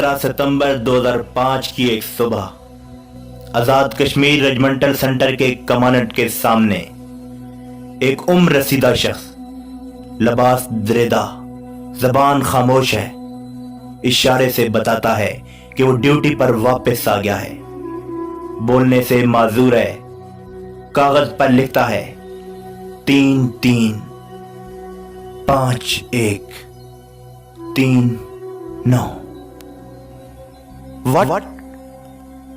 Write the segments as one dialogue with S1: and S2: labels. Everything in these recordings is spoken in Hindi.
S1: 17 सितंबर 2005 की एक सुबह आजाद कश्मीर रेजिमेंटल सेंटर के कमांडेंट के सामने एक उम्र रसीदा शख्स, लिबास दरेदा, जबान खामोश है, इशारे से बताता है कि वो ड्यूटी पर वापस आ गया है। बोलने से माजूर है, कागज पर लिखता है 3-3-5-1-3-9। What?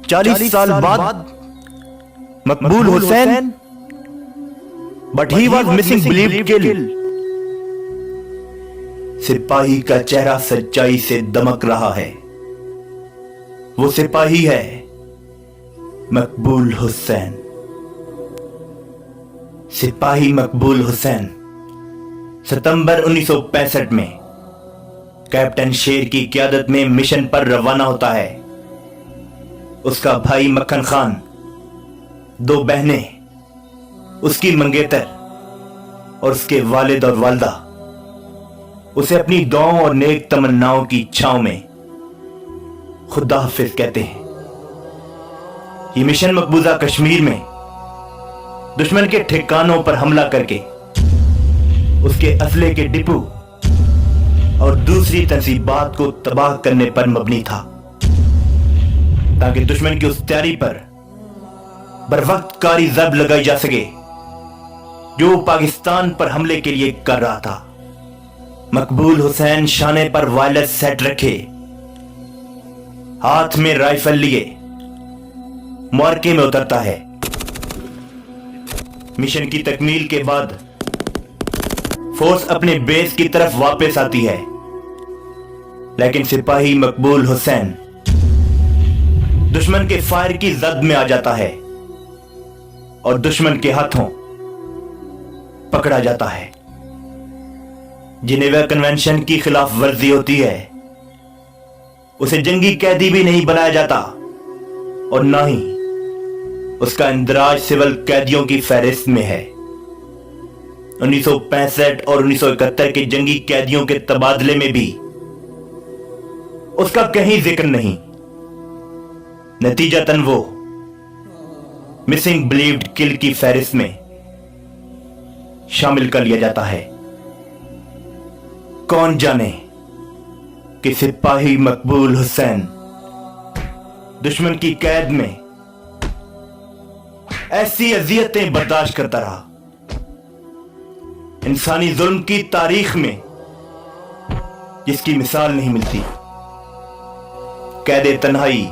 S1: 40 साल बाद Maqbool Hussain, but he was missing believed kill. सिपाही का चेहरा सच्चाई से दमक रहा है। वो सिपाही है मकबूल हुसैन। सिपाही मकबूल हुसैन सितंबर 1965 में कैप्टन शेर की क़यादत में मिशन पर रवाना होता है। उसका भाई मक्खन खान, 2 बहनें, उसकी मंगेतर और उसके वालिद और वालदा उसे अपनी दुआओं और नेक तमन्नाओं की छांव में खुदा हाफिज कहते हैं। ये मिशन मकबूजा कश्मीर में दुश्मन के ठिकानों पर हमला करके उसके असले के डिपो और दूसरी तंसीबात को तबाह करने पर मबनी था, ताकि दुश्मन की उस तैयारी पर बरवक्त कारी जब लगाई जा सके जो पाकिस्तान पर हमले के लिए कर रहा था। मकबूल हुसैन शाने पर वायरलेस सेट रखे, हाथ में राइफल लिए मार्के में उतरता है। मिशन की तकमील के बाद फोर्स अपने बेस की तरफ वापस आती है, लेकिन सिपाही मकबूल हुसैन दुश्मन के फायर की जद में आ जाता है और दुश्मन के हाथों पकड़ा जाता है। जिनेवा कन्वेंशन की खिलाफ वर्जी होती है, उसे जंगी कैदी भी नहीं बनाया जाता और ना ही उसका इंदराज सिविल कैदियों की फहरिस्त में है। 1965 और 1971 के जंगी कैदियों के तबादले में भी उसका कहीं जिक्र नहीं। नतीजतन वो मिसिंग बिलीव्ड किल की फहरिस्त में शामिल कर लिया जाता है। कौन जाने कि सिपाही मकबूल हुसैन दुश्मन की कैद में ऐसी अजियतें बर्दाश्त करता रहा। इंसानी जुल्म की तारीख में जिसकी मिसाल नहीं मिलती। कैदे तन्हाई,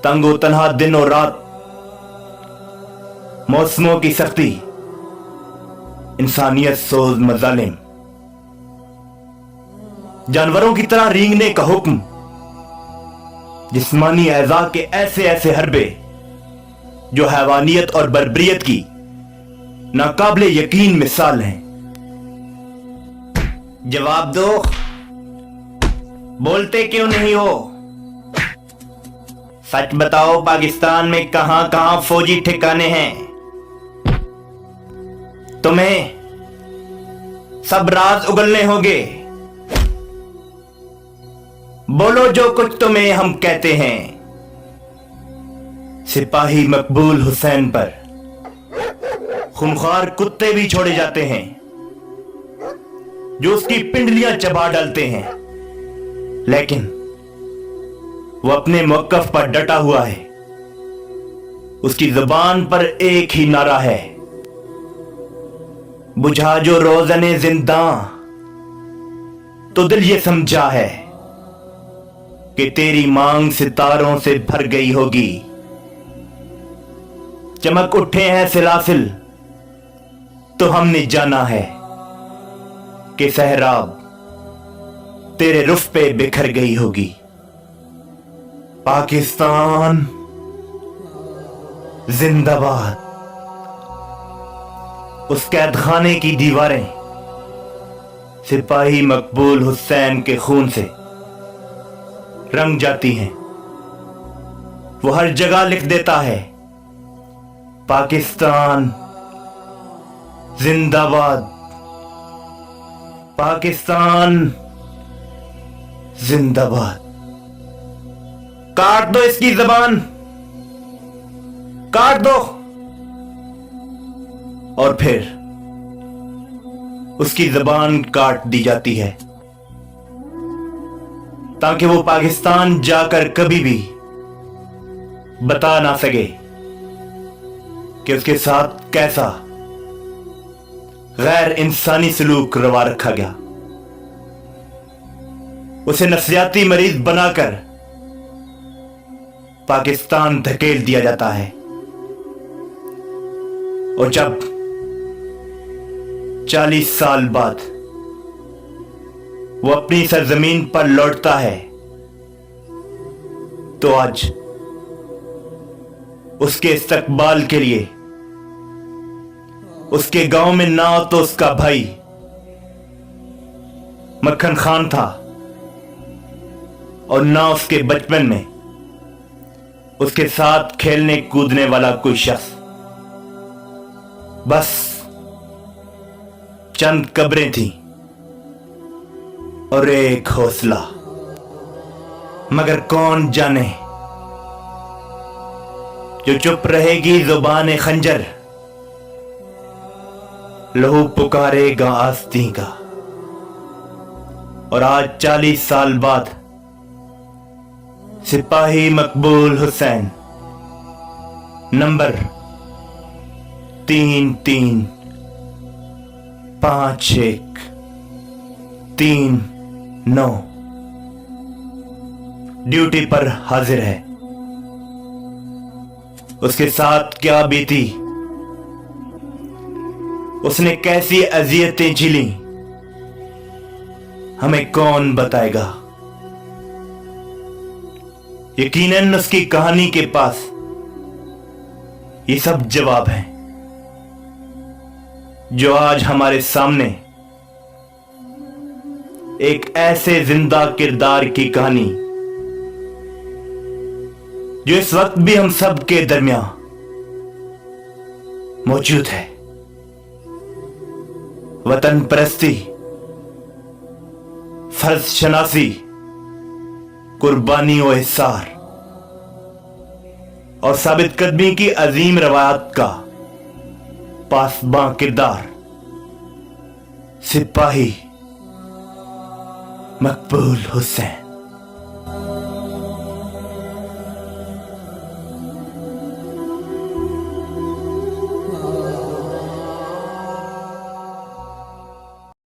S1: तंगो तन्हा दिन और रात, मौसमों की सख्ती, इंसानियत सोज मजालिम, जानवरों की तरह रेंगने का हुक्म, जिस्मानी एज़ा के ऐसे ऐसे हरबे जो हैवानियत और बर्बरियत की नाकाबिले यकीन मिसाल हैं। जवाब दो, बोलते क्यों नहीं हो? सच बताओ, पाकिस्तान में कहां कहां फौजी ठिकाने हैं? तुम्हें सब राज उगलने होंगे। बोलो जो कुछ तुम्हें हम कहते हैं। सिपाही मकबूल हुसैन पर खूंखार कुत्ते भी छोड़े जाते हैं जो उसकी पिंडलियां चबा डालते हैं, लेकिन वो अपने मौकफ पर डटा हुआ है। उसकी जुबान पर एक ही नारा है, बुझा जो रोज़ने जिंदा तो दिल ये समझा है कि तेरी मांग सितारों से भर गई होगी। चमक उठे हैं सिलासिल तो हमने जाना है कि सहराब तेरे रुख पे बिखर गई होगी। पाकिस्तान जिंदाबाद। उस कैदखाने की दीवारें सिपाही मकबूल हुसैन के खून से रंग जाती हैं। वो हर जगह लिख देता है, पाकिस्तान जिंदाबाद, पाकिस्तान जिंदाबाद। काट दो इसकी जबान, काट दो। और फिर उसकी जबान काट दी जाती है ताकि वो पाकिस्तान जाकर कभी भी बता ना सके कि उसके साथ कैसा गैर इंसानी सलूक रवा रखा गया। उसे नफसियाती मरीज बनाकर पाकिस्तान धकेल दिया जाता है। और जब 40 साल बाद वो अपनी सरजमीन पर लौटता है तो आज उसके इस्तकबाल के लिए उसके गांव में ना तो उसका भाई मक्खन खान था और ना उसके बचपन में उसके साथ खेलने कूदने वाला कोई शख्स। बस चंद कब्रें थीं और एक हौसला। मगर कौन जाने जो चुप रहेगी जुबान खंजर, लहू पुकारेगा आस्तीं का। और आज 40 साल बाद सिपाही मकबूल हुसैन नंबर 335139 ड्यूटी पर हाजिर है। उसके साथ क्या बीती, उसने कैसी अजियतें झेली, हमें कौन बताएगा। यकीनन उसकी कहानी के पास ये सब जवाब हैं जो आज हमारे सामने एक ऐसे जिंदा किरदार की कहानी जो इस वक्त भी हम सब के दरमियान मौजूद है। वतन परस्ती, फर्ज शनासी, कुर्बानी और इसार और साबित कदमी की अजीम रवायत का पासबां किरदार सिपाही मकबूल हुसैन।